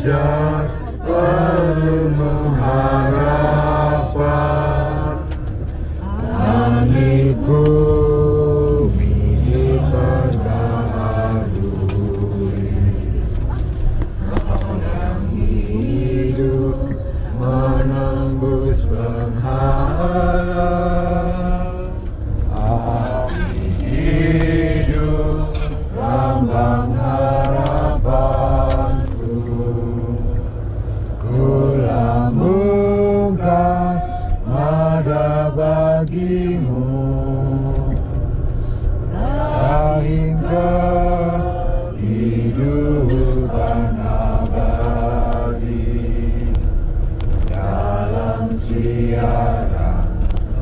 hujat penuh harapan, langit bumi diperbaharui, roh yang hidup menembus penghalang. Hidup lambang harapanku, ku lambungkan nada bagimu, rahim kehidupan abadi. Dalam siaran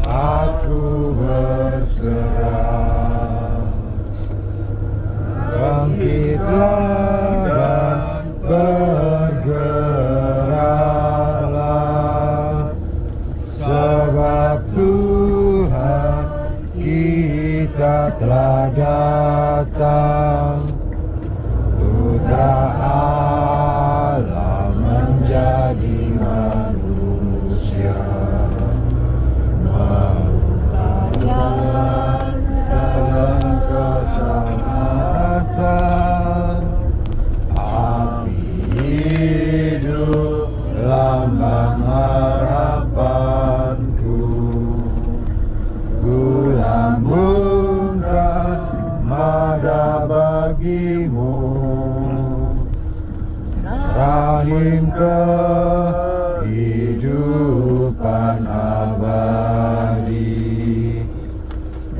aku berserah, bangkitlah dan bergeraklah, sebab Tuhan kita telah datang. Putra Allah menjadi manusia, mengutarakan keselamatan. Api hidup lambang harapanku, ku lambungkan nada bagimu, rahim kehidupan abadi.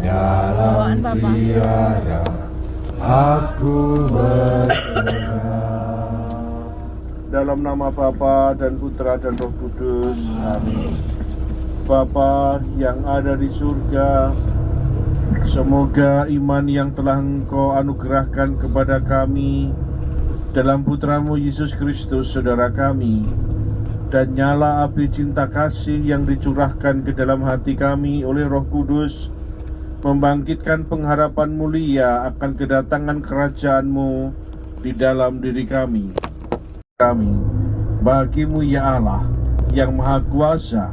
Dalam siaran aku berserah. Dalam nama Bapa dan Putra dan Roh Kudus. Amin. Bapa yang ada di surga, semoga iman yang telah Engkau anugerahkan kepada kami dalam Putramu Yesus Kristus, saudara kami, dan nyala api cinta kasih yang dicurahkan ke dalam hati kami oleh Roh Kudus, membangkitkan pengharapan mulia akan kedatangan kerajaan-Mu di dalam diri kami. Bagimu ya Allah yang Maha Kuasa,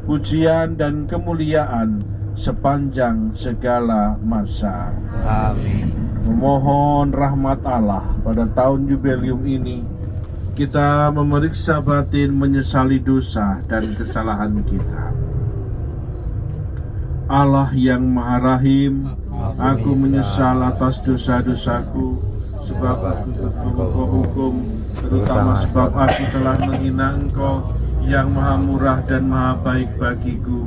pujian dan kemuliaan sepanjang segala masa. Amin. Memohon rahmat Allah pada tahun jubileum ini, kita memeriksa batin, menyesali dosa dan kesalahan kita. Allah yang Maha Rahim, aku menyesal atas dosa-dosaku, sebab aku tertumpuk hukum, terutama sebab aku telah menghina Engkau yang Maha Murah dan Maha Baik bagiku.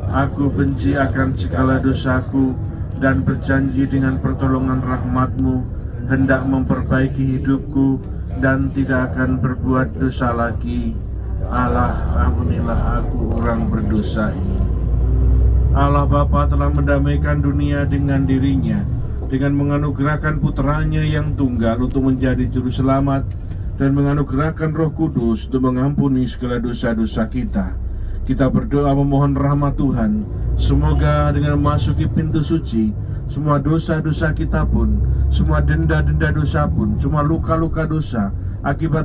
Aku benci akan segala dosaku dan berjanji dengan pertolongan rahmat-Mu hendak memperbaiki hidupku dan tidak akan berbuat dosa lagi. Allah, ampunilah aku orang berdosa ini. Allah Bapa telah mendamaikan dunia dengan dirinya dengan menganugerahkan putranya yang tunggal untuk menjadi juru selamat dan menganugerahkan Roh Kudus untuk mengampuni segala dosa-dosa kita. Kita berdoa memohon rahmat Tuhan, semoga dengan memasuki pintu suci, semua dosa-dosa kita pun, semua denda-denda dosa pun, semua luka-luka dosa akibat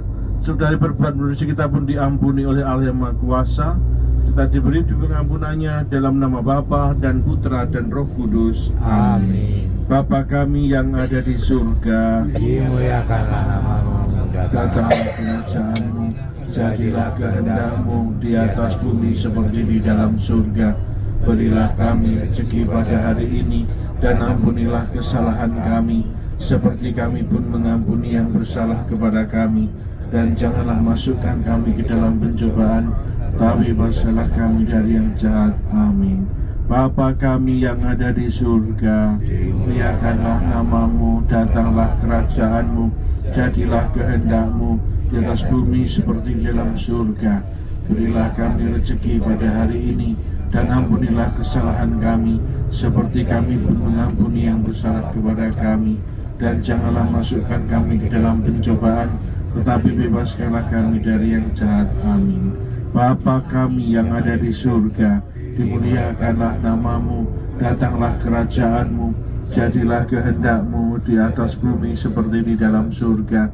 dari perbuatan dosa kita pun diampuni oleh Allah yang Maha Kuasa. Kita diberi pengampunannya dalam nama Bapa dan Putra dan Roh Kudus. Amin. Bapa kami yang ada di surga, Dimuliakanlah namamu, datanglah kerajaan-Mu, jadilah kehendak-Mu di atas bumi seperti di dalam surga. Berilah kami rezeki pada hari ini, dan ampunilah kesalahan kami, seperti kami pun mengampuni yang bersalah kepada kami. Dan janganlah masukkan kami ke dalam pencobaan, tapi bebaskanlah kami dari yang jahat. Amin. Bapa kami yang ada di surga, muliakanlah namamu, datanglah kerajaan-Mu, jadilah kehendak-Mu di atas bumi seperti di dalam surga. Berilah kami rezeki pada hari ini, dan ampunilah kesalahan kami, seperti kami pun mengampuni yang bersalah kepada kami. Dan janganlah masukkan kami ke dalam pencobaan, tetapi bebaskanlah kami dari yang jahat. Amin. Bapa kami yang ada di surga, dimuliakanlah namamu, datanglah kerajaan-Mu, jadilah kehendak-Mu di atas bumi seperti di dalam surga.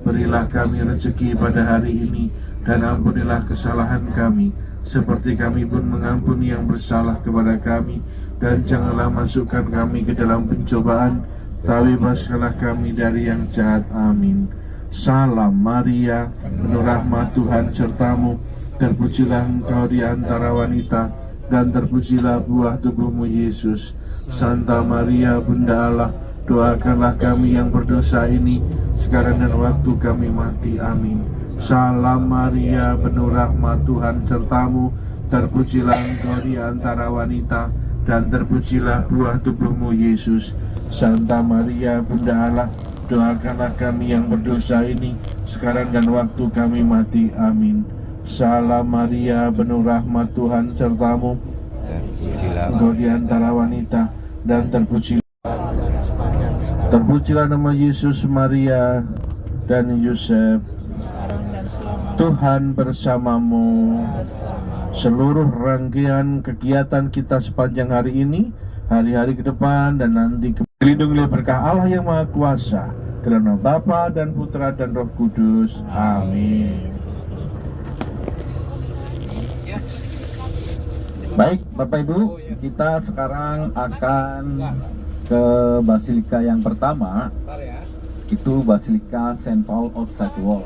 Berilah kami rezeki pada hari ini, dan ampunilah kesalahan kami, seperti kami pun mengampuni yang bersalah kepada kami. Dan janganlah masukkan kami ke dalam pencobaan, tapi bebaskanlah kami dari yang jahat. Amin. Salam Maria, penuh rahmat, Tuhan sertamu. Terpujilah engkau di antara wanita, dan terpujilah buah tubuhmu Yesus. Santa Maria, Bunda Allah, doakanlah kami yang berdosa ini, sekarang dan waktu kami mati. Amin. Salam Maria, penuh rahmat, Tuhan sertamu. Terpujilah engkau di antara wanita, dan terpujilah buah tubuhmu Yesus. Santa Maria, Bunda Allah, doakanlah kami yang berdosa ini, sekarang dan waktu kami mati. Amin. Salam Maria, penuh rahmat, Tuhan sertamu. Engkau di antara wanita, dan terpujilah nama Yesus, Maria, dan Yosef. Tuhan bersamamu. Seluruh rangkaian kegiatan kita sepanjang hari ini, hari-hari ke depan, dan nanti dilindungi oleh berkah Allah yang Maha Kuasa, dalam nama Bapa dan Putra dan Roh Kudus. Amin. Baik, Bapak Ibu, kita sekarang akan ke basilika yang pertama, itu Basilika Saint Paul Outside the Wall.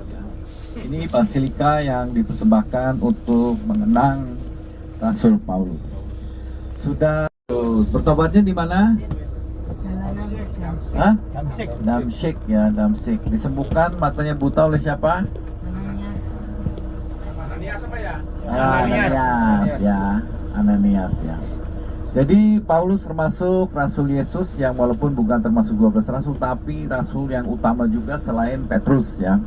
Ini basilika yang dipersembahkan untuk mengenang Rasul Paulus. Sudah bertobatnya di mana? Hah? Damsyik ya, Damsyik. Disembuhkan matanya buta oleh siapa? Ananias ya, Ananias ya. Jadi Paulus termasuk Rasul Yesus yang walaupun bukan termasuk 12 Rasul, tapi Rasul yang utama juga selain Petrus ya.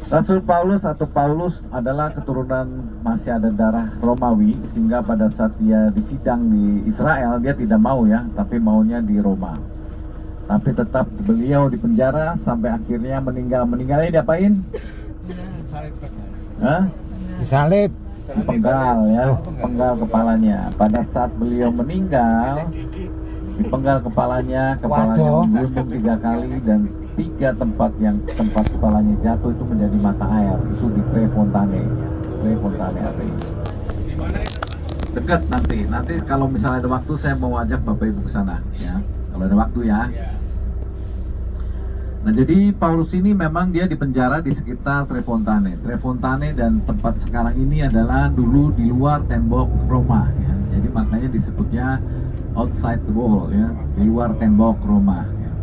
Rasul Paulus atau Paulus adalah keturunan masih ada darah Romawi, sehingga pada saat dia disidang di Israel dia tidak mau ya, tapi maunya di Roma. Tapi tetap beliau dipenjara sampai akhirnya meninggal. Meninggalnya diapain? Hah? Disalib. Dipenggal ya, penggal kepalanya. Pada saat beliau meninggal, dipenggal kepalanya menggunung 3 kali, dan 3 tempat kepalanya jatuh itu menjadi mata air. Itu di Trefontane dekat. Nanti kalau misalnya ada waktu saya mau ajak Bapak Ibu ke sana ya, kalau ada waktu ya. Nah, jadi Paulus ini memang dia dipenjara di sekitar Trefontane, dan tempat sekarang ini adalah dulu di luar tembok Roma ya. Jadi makanya disebutnya outside the wall ya, di luar tembok Roma ya.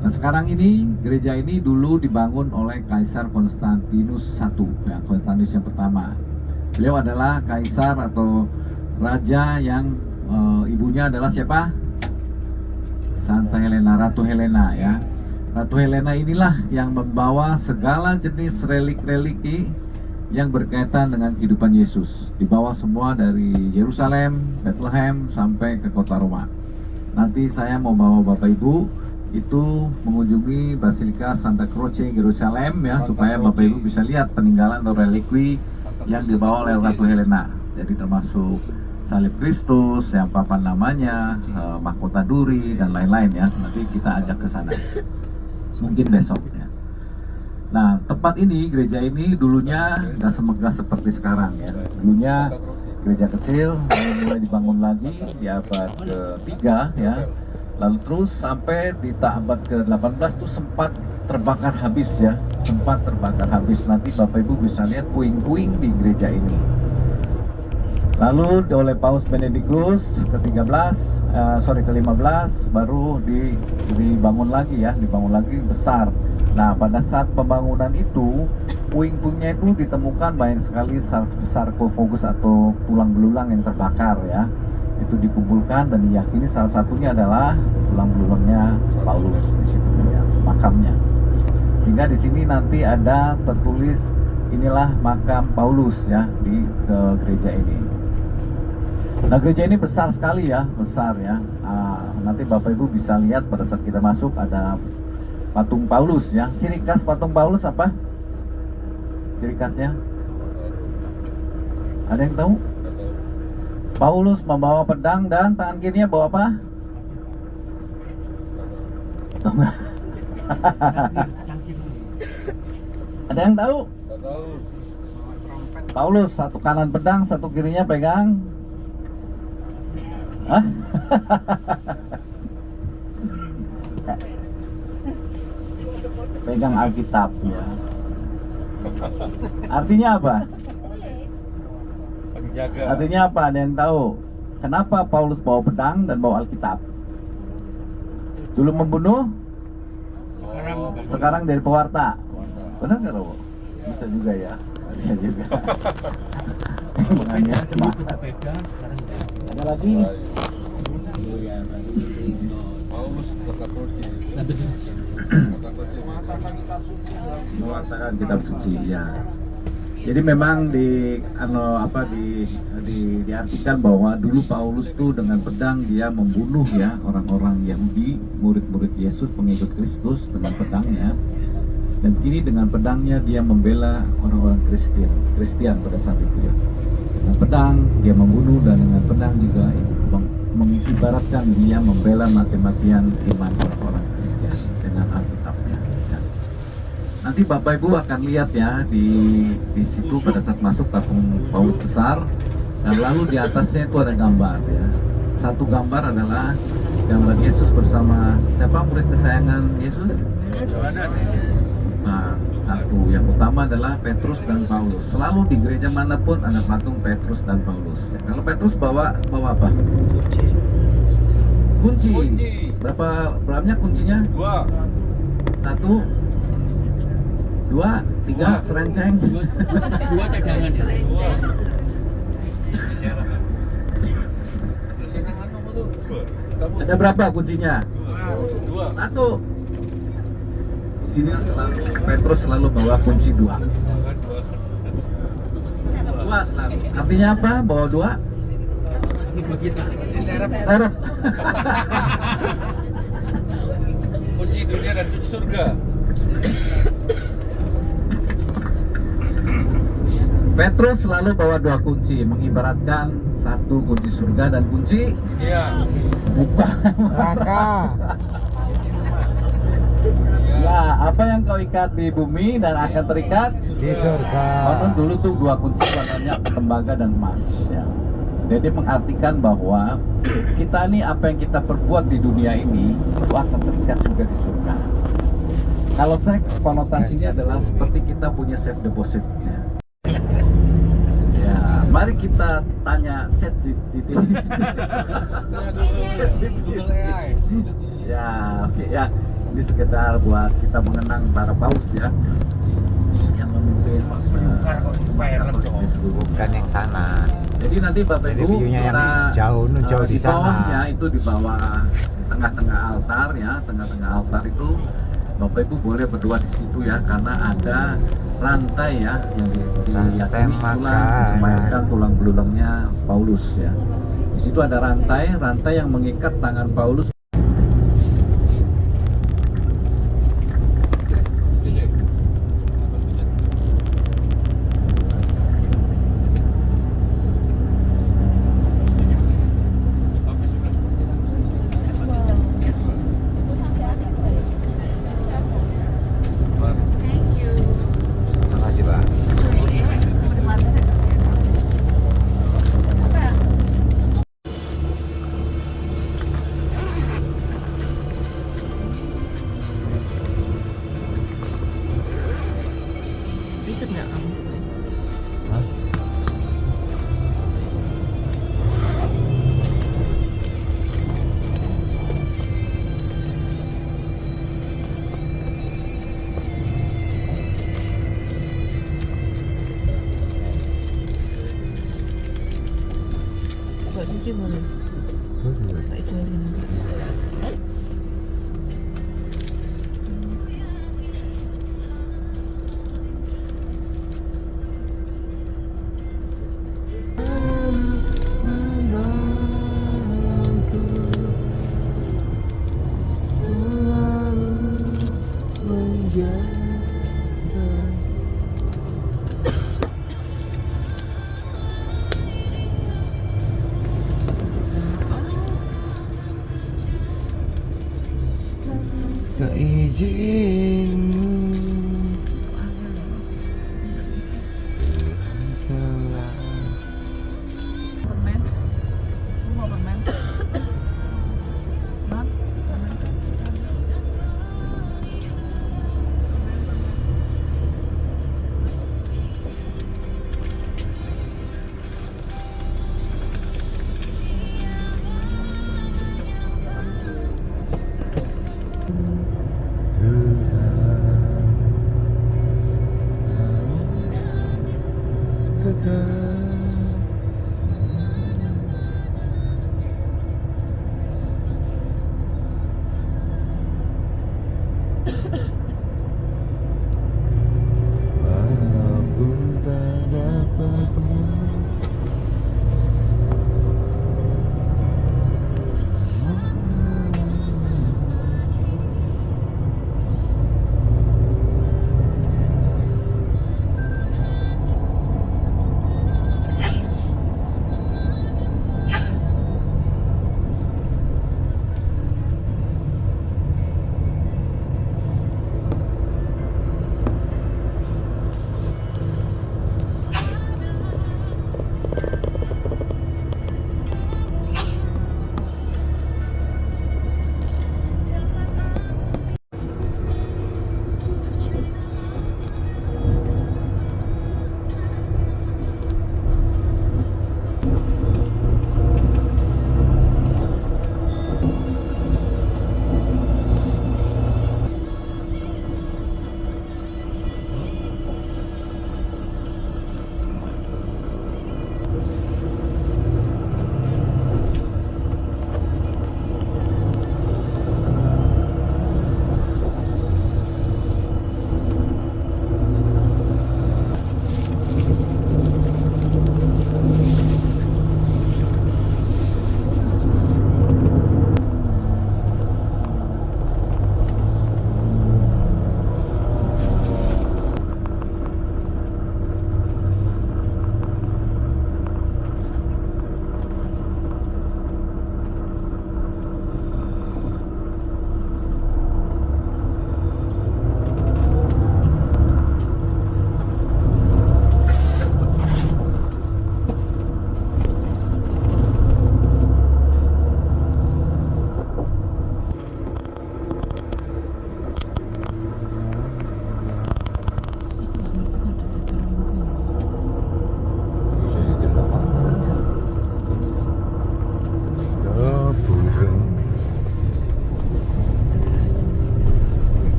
Nah, sekarang ini gereja ini dulu dibangun oleh Kaisar Konstantinus I ya, Konstantinus yang pertama. Beliau adalah kaisar atau raja yang ibunya adalah siapa? Santa Helena, Ratu Helena ya. Ratu Helena inilah yang membawa segala jenis relik-reliki yang berkaitan dengan kehidupan Yesus. Dibawa semua dari Yerusalem, Bethlehem, sampai ke kota Roma. Nanti saya mau bawa Bapak Ibu itu mengunjungi Basilika Santa Croce Yerusalem ya, supaya Bapak Ibu bisa lihat peninggalan atau relikwi yang dibawa oleh Ratu Helena. Jadi termasuk salib Kristus, yang papan namanya, mahkota duri, dan lain-lain ya. Nanti kita ajak ke sana. Mungkin besok ya. Nah, tempat ini, gereja ini dulunya nggak semegah seperti sekarang ya. Dulunya gereja kecil, lalu mulai dibangun lagi di abad ke-3 ya. Lalu terus sampai di abad ke-18 tuh sempat terbakar habis ya. Nanti Bapak Ibu bisa lihat puing-puing di gereja ini. Lalu oleh Paus Benedictus ke-15 baru dibangun lagi besar. Nah, pada saat pembangunan itu puing-puingnya itu ditemukan banyak sekali sarkofagus atau tulang belulang yang terbakar ya. Itu dikumpulkan dan diyakini salah satunya adalah tulang belulangnya Paulus di situ ya, makamnya. Sehingga di sini nanti ada tertulis inilah makam Paulus ya di gereja ini. Nah, gereja ini besar sekali ya, nanti Bapak Ibu bisa lihat pada saat kita masuk ada patung Paulus ya. Ciri khas patung Paulus apa? Ciri khasnya? Ada yang tahu? Paulus membawa pedang dan tangan kirinya bawa apa? Ada yang tahu? Paulus, satu kanan pedang, satu kirinya pegang. Hah? Pegang Alkitab ya. Artinya apa? Penjaga. Artinya apa? Ada yang tahu? Kenapa Paulus bawa pedang dan bawa Alkitab? Dulu membunuh, sekarang jadi pewarta. Benar nggak, Robo? Bisa juga ya. Bisa juga. Hubungannya ada lagi. Mengatakan kitab suci ya. Jadi memang diartikan bahwa dulu Paulus tuh dengan pedang dia membunuh ya orang-orang Yahudi, murid-murid Yesus, pengikut Kristus dengan pedangnya. Dan kini dengan pedangnya dia membela orang-orang Kristen pada saat itu ya. Dengan pedang dia membunuh, dan dengan pedang juga mengibaratkan dia membela mati-matian iman orang-orang Kristen dengan Alkitabnya. Ya. Nanti Bapak Ibu akan lihat ya di situ pada saat masuk patung Paulus besar, dan lalu di atasnya itu ada gambar ya. Satu gambar adalah gambar Yesus bersama siapa murid kesayangan Yesus? Nah, satu yang utama adalah Petrus dan Paulus. Selalu di gereja manapun ada patung Petrus dan Paulus. Kalau Petrus bawa apa? Kunci. Berapanya kuncinya? 2. 1, 2, 3 serenceng. 2 cadangan. Ada berapa kuncinya? 1. Di sini Petrus selalu bawa kunci 2. 2 selalu. Artinya apa? Bawa 2? Serep. Kunci dunia dan kunci surga. Petrus selalu bawa 2 kunci, mengibaratkan 1 kunci surga dan kunci bukan neraka. Ya, apa yang kau ikat di bumi dan akan terikat Di surga. Konon dulu tuh 2 kunci warnanya tembaga dan emas ya. Jadi mengartikan bahwa kita nih apa yang kita perbuat di dunia ini itu akan terikat juga di surga. Kalau seks konotasinya adalah seperti kita punya safe deposit ya. Ya, mari kita tanya ChatGPT. Ya, oke ya. Ini sekedar buat kita mengenang para paus ya yang memimpin di seluruh. Bukan yang sana. Jadi nanti Bapak Jadi Ibu view-nya yang kita jauh di sana. bawahnya itu di bawah tengah-tengah altar ya, tengah-tengah altar itu Bapak Ibu boleh berdoa di situ ya, karena ada rantai ya yang diyakini itulah disemayamkan tulang belulangnya Paulus ya. Di situ ada rantai yang mengikat tangan Paulus. Makasih, Pak. Ikut nggak kamu? Hah? Mbak Cici boleh. Tak ijarin. Seizin Permen. Lu mau permen? Mat, permen kasih kan. Walaupun tak dapat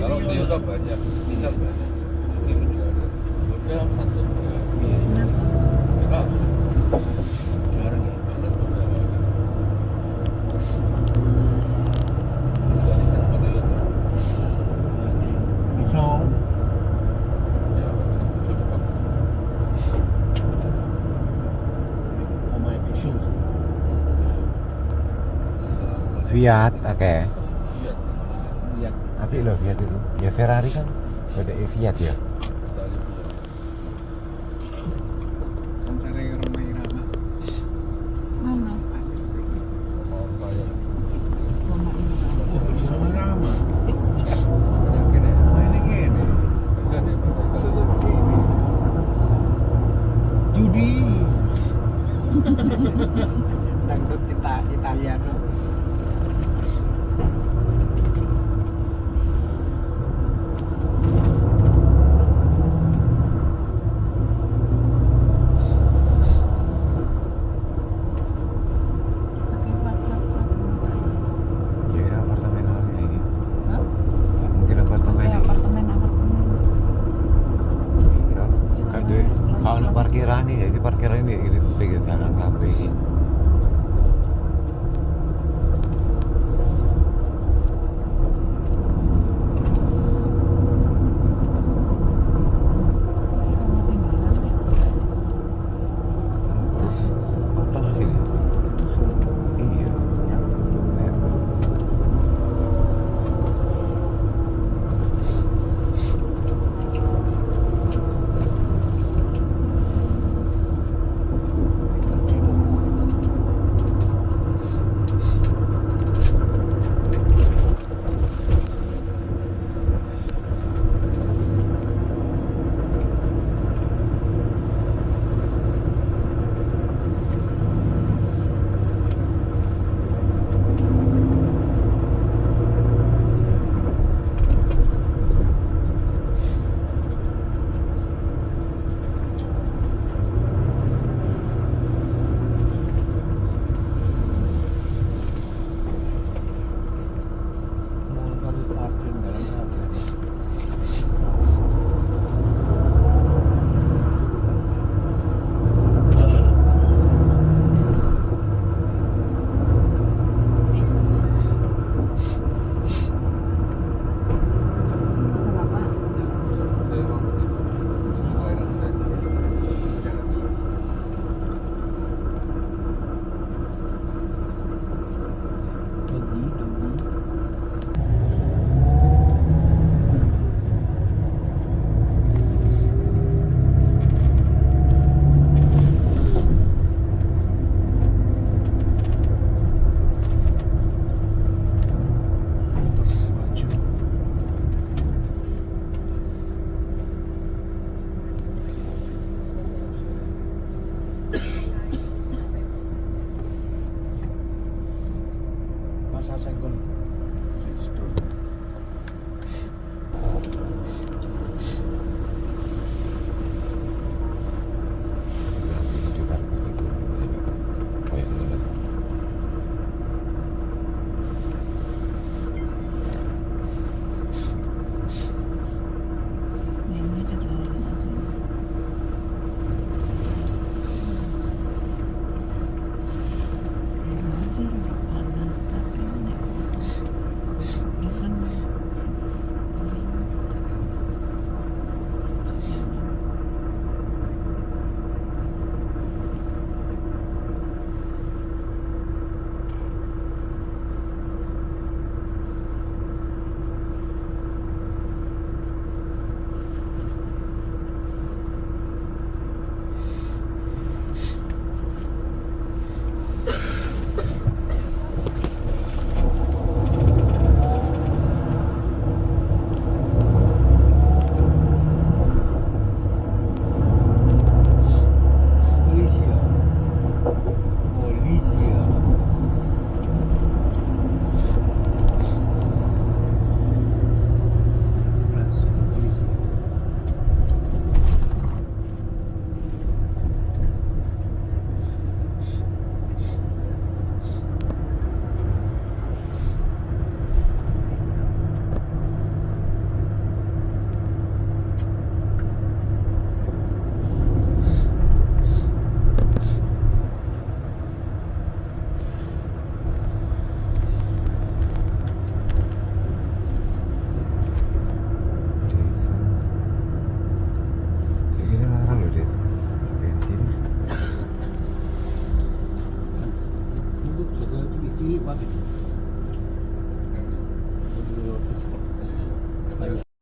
Kalau Toyota banyak, Nissan banyak. Ini juga ada. Udah satu. Enggak. Jarang ya. Banyak beberapa. Ada Nissan apa Toyota? Ya, betul Pak. Fiat, oke. Iya. Apik loh Fiat itu. Ya Ferrari kan beda Fiat ya. Mana? Mau saya. Mama ini. Bisa sih. Judi. Dangdut kita Italiano.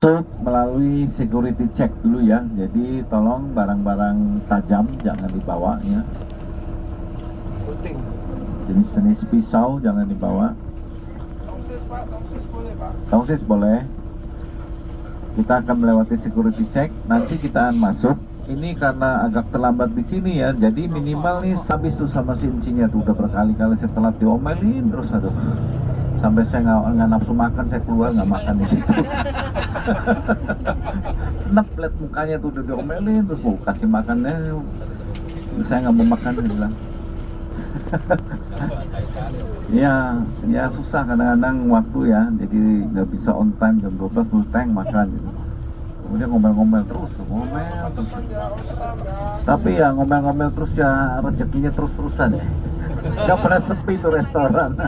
Masuk melalui security check dulu ya. Jadi tolong barang-barang tajam jangan dibawa ya. Jenis-jenis pisau jangan dibawa. Tongsis boleh. Kita akan melewati security check. Nanti kita akan masuk. Ini karena agak terlambat di sini ya. Jadi minimal nih habis tuh sama si Encinya tuh udah berkali-kali saya telat diomelin terus aduh. Sampai saya nggak nafsu makan, saya keluar nggak makan di situ. Senep liat mukanya tuh udah diomelin terus mau kasih makannya. Saya nggak mau makan dia bilang. Ya susah kadang-kadang waktu ya, jadi nggak bisa on time jam 12 full tank makan gitu. Kemudian ngomel-ngomel terus. Tapi ya ngomel-ngomel terus ya rezekinya terus-terusan ya. Gak pernah sepi tuh restoran.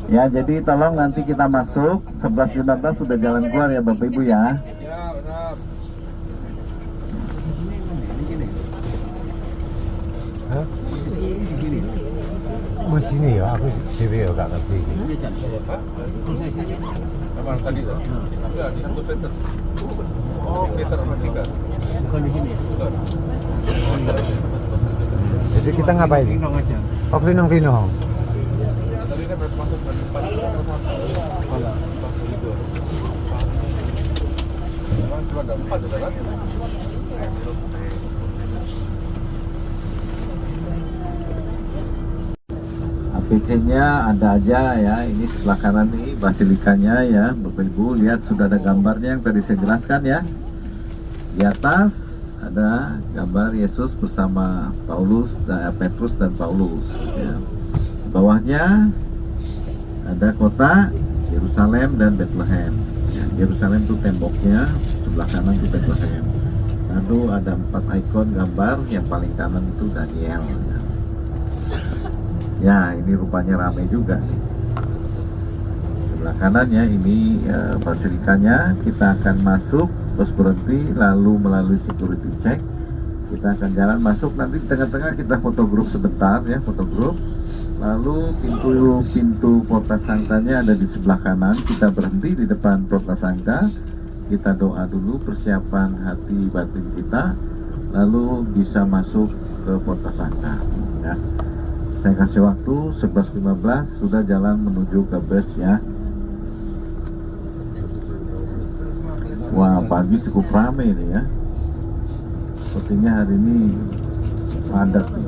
Ya jadi tolong nanti kita masuk 11.15 sudah jalan keluar ya Bapak Ibu ya. Hah? Di sini ya, aku dewe ya gak ngerti. Abang tadi tuh. Ya, di 1 meter. Oh, meter sama 3. Bukan di sini. Bukan. Jadi kita ngapain? Linong aja. Oh, linong-linong. Tadi kan harus masuk dari depan. Cuma ada 4 ada kan? APC-nya ada aja ya. Ini sebelah kanan nih basilikanya ya. Bapak Ibu lihat sudah ada gambarnya yang tadi saya jelaskan ya. Di atas ada gambar Yesus bersama Petrus dan Paulus ya. Di bawahnya ada kota Yerusalem dan Bethlehem ya. Yerusalem itu temboknya, sebelah kanan itu Bethlehem. Lalu ada 4 ikon gambar, yang paling kanan itu Daniel ya. Ya ini rupanya ramai juga nih. Sebelah kanan ya ini basilikanya. Kita akan masuk terus berhenti lalu melalui security check kita akan jalan masuk. Nanti di tengah-tengah kita foto grup sebentar ya, foto grup. Lalu pintu Porta Sanctanya ada di sebelah kanan. Kita berhenti di depan Porta Sancta. Kita doa dulu persiapan hati batin kita, lalu bisa masuk ke Porta Sancta ya. Saya kasih waktu 11.15 sudah jalan menuju ke bus ya. Wah pagi cukup ramai ini ya. Sepertinya hari ini padat nih.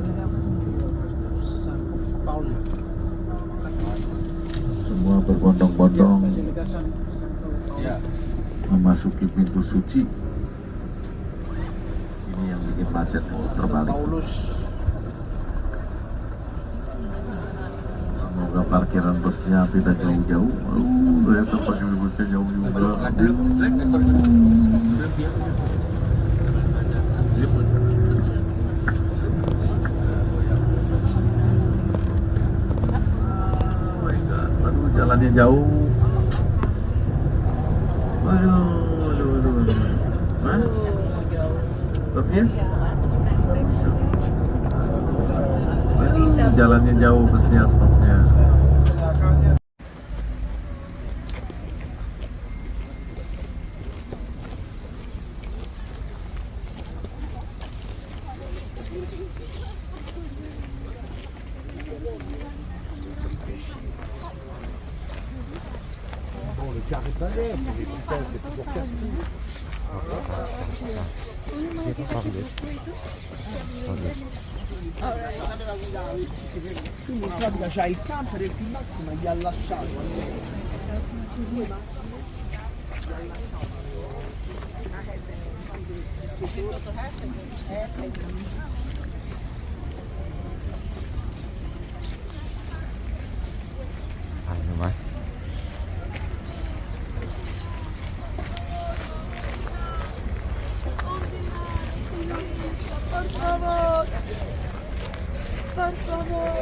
Semua berbondong-bondong memasuki pintu suci. Ini yang bikin macet terbalik. Semoga parkiran busnya tidak jauh-jauh. Ternyata parkiran busnya jauh juga. Aduh, jalannya jauh. Waduh. Mana? Stopnya? Jalannya jauh, busnya stopnya. Quindi in pratica c'hai il camper e il T-Max ma gli ha lasciato. Ano ba? Por favor.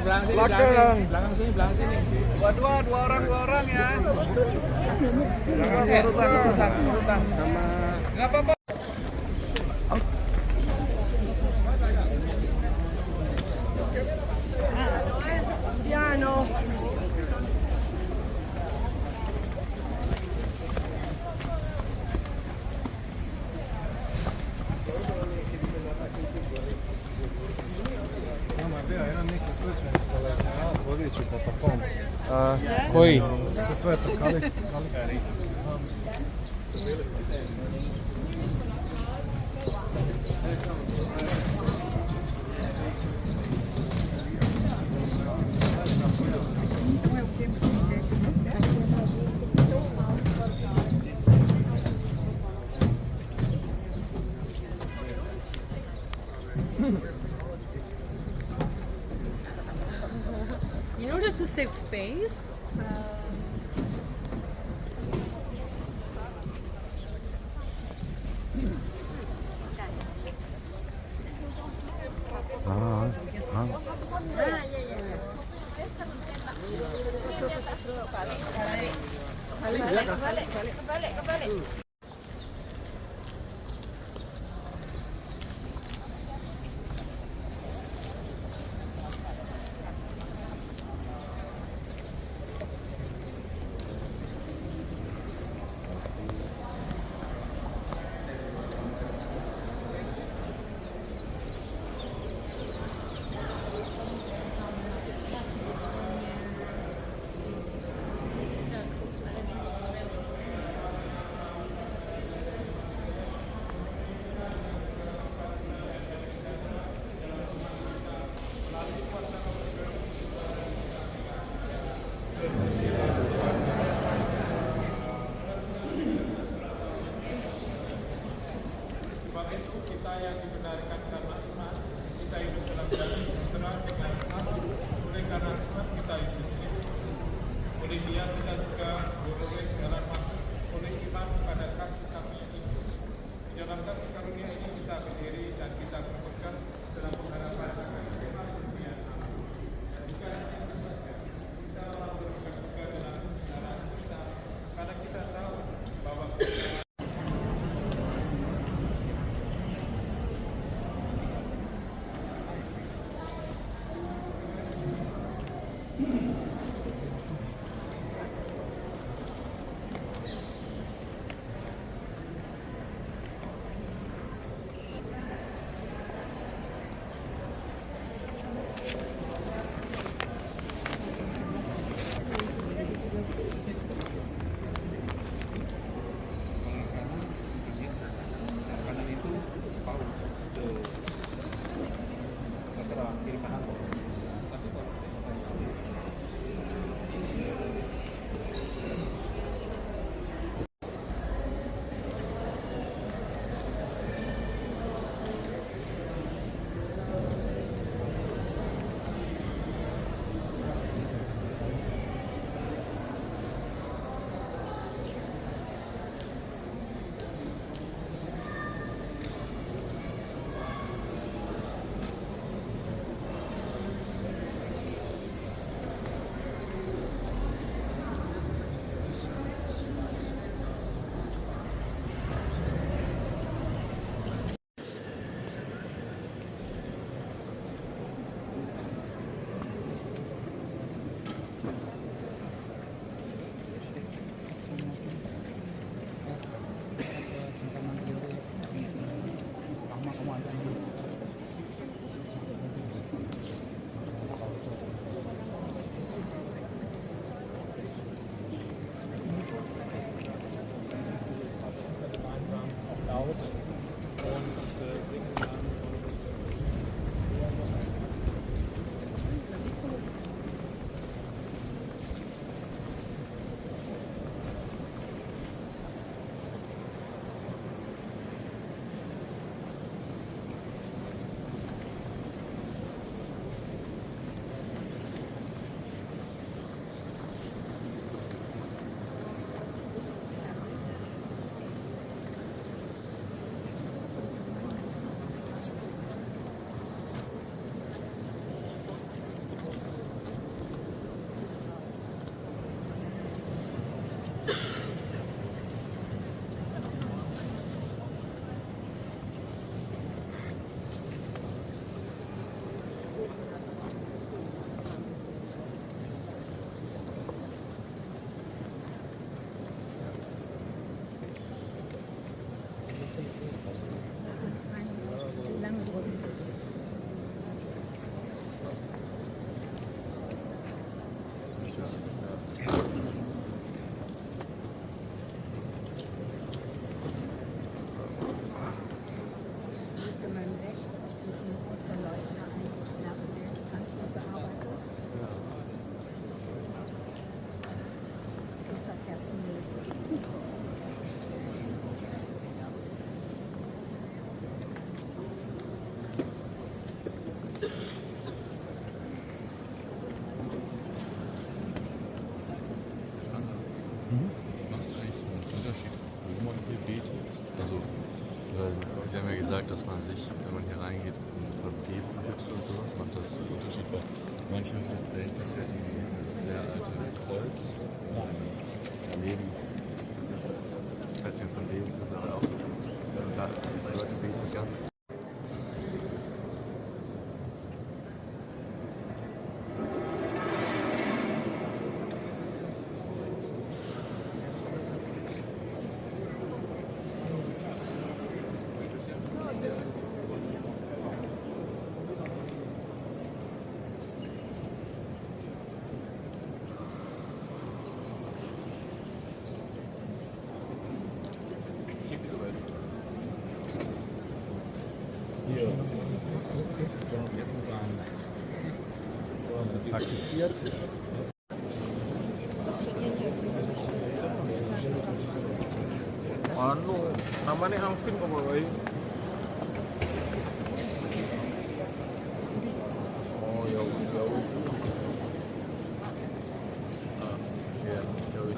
Belakang sini. Dua orang ya. Urutan. Sama. Nggak apa-apa. Piano. Koji? Sa sve trkali. In order to save space, Müsste man rechts auf diesen Osterleuchter einfach werfen, der ist ganz überarbeitet. Osterkerzenlicht. Macht es eigentlich einen Unterschied, wo man hier betet? Also, Sie haben ja gesagt, dass man sich, wenn man hier reingeht, vergeben wird und sowas. Macht das einen Unterschied? Weil manchmal denkt das ja dieses sehr alte Kreuz. Ich weiß nicht, von Lebens ist aber auch. Die Leute beten ganz. Praktiziert. Anu, namanya Angvin kok boy? Oh ya jauh. Ya jauh.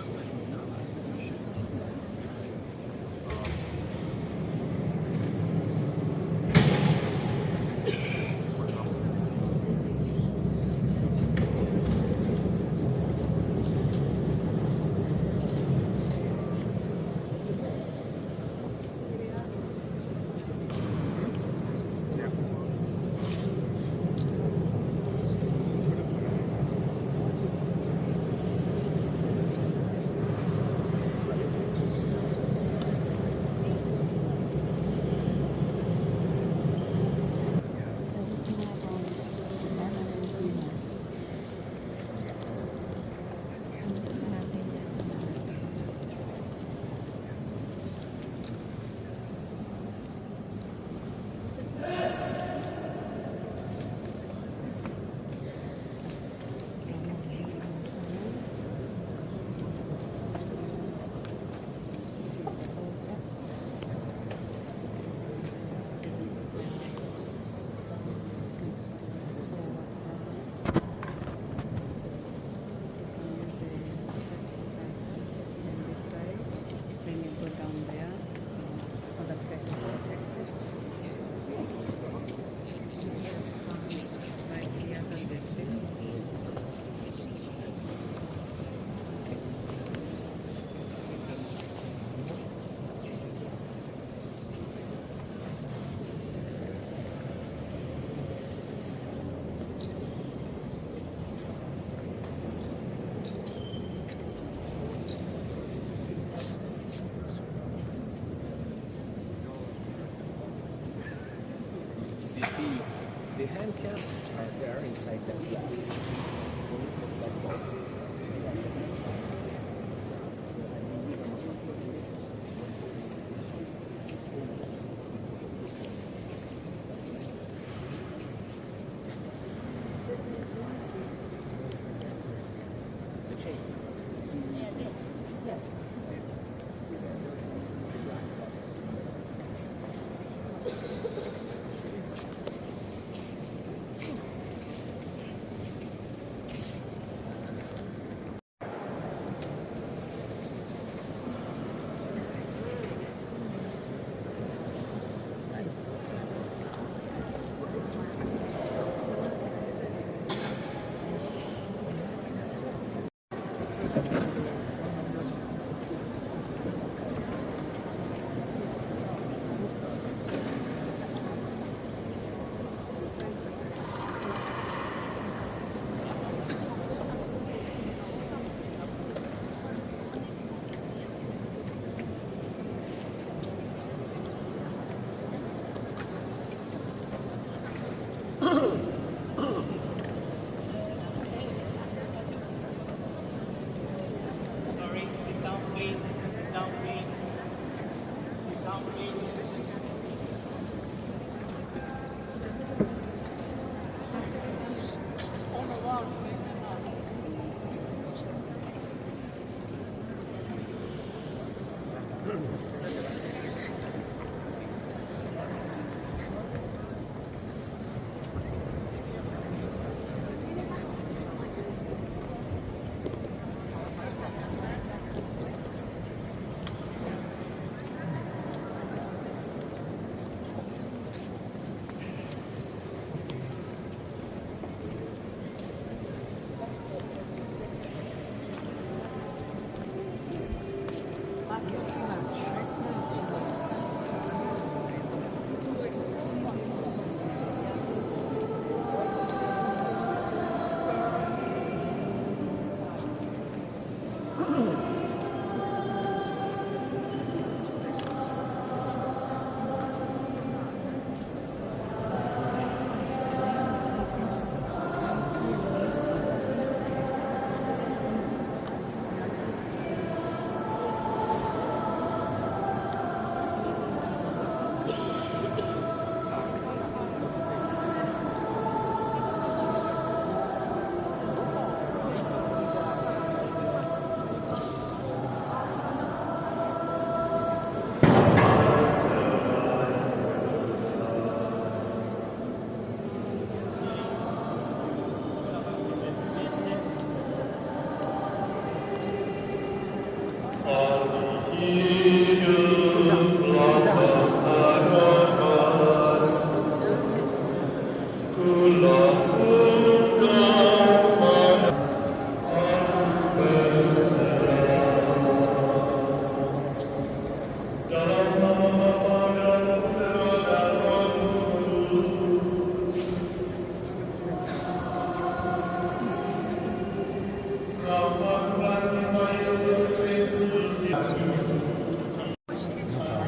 You see, the hand cans are there inside the glass. The chains. Yes.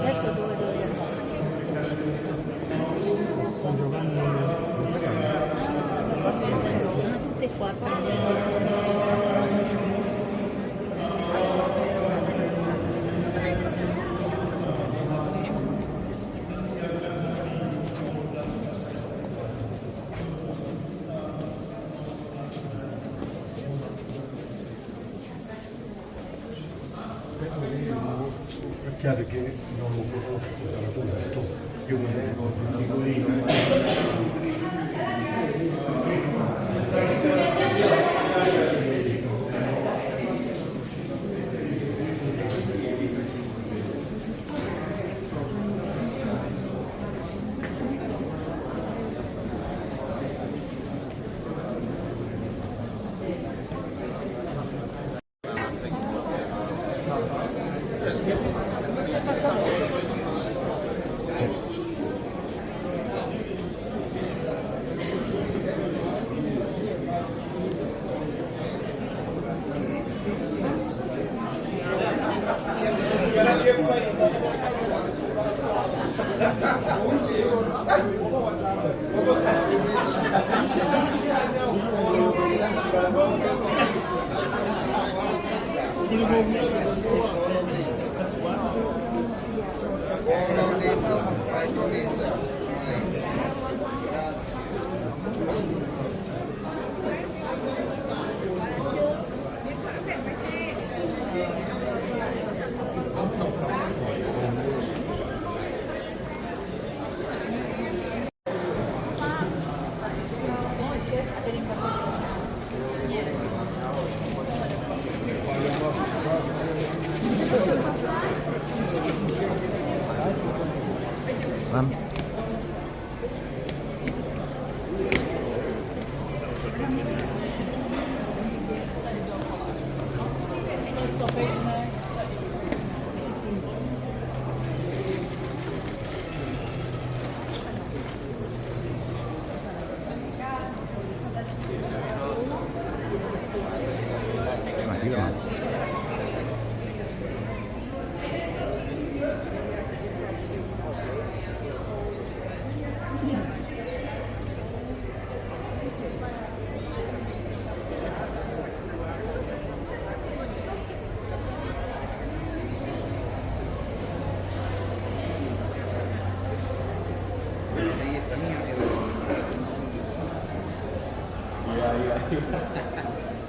Adesso dove devi andare? Tutte qua È chiaro che non lo conosco dalla tutto, più me ne ricordo un piccolino.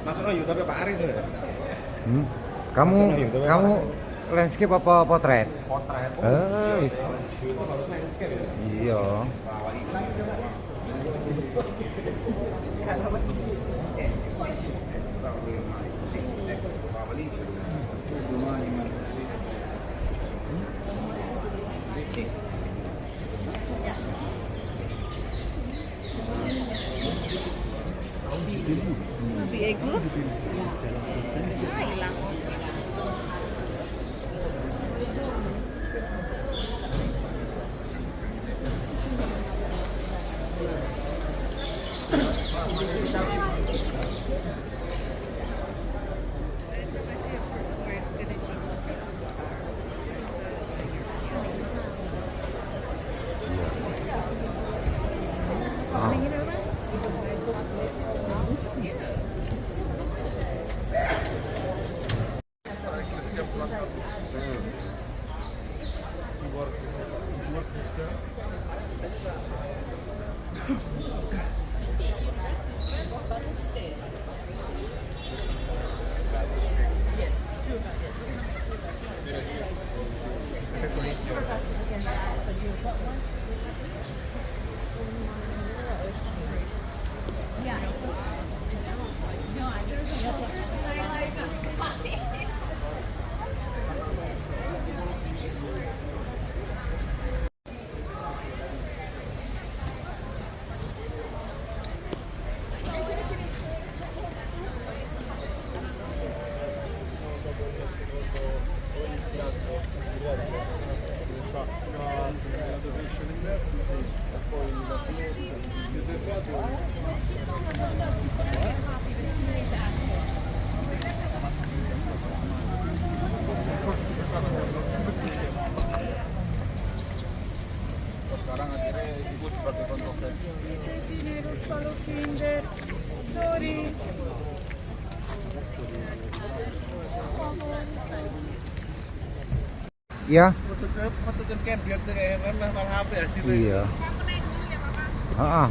Masuk no YouTube Pak Aris ya? Kamu landscape apa potret? Potret. Wis. Iya. Ego? Hilang. Iya. Mau tutup kan dia tuh kayak mana malah HP ya sih. Iya. Heeh.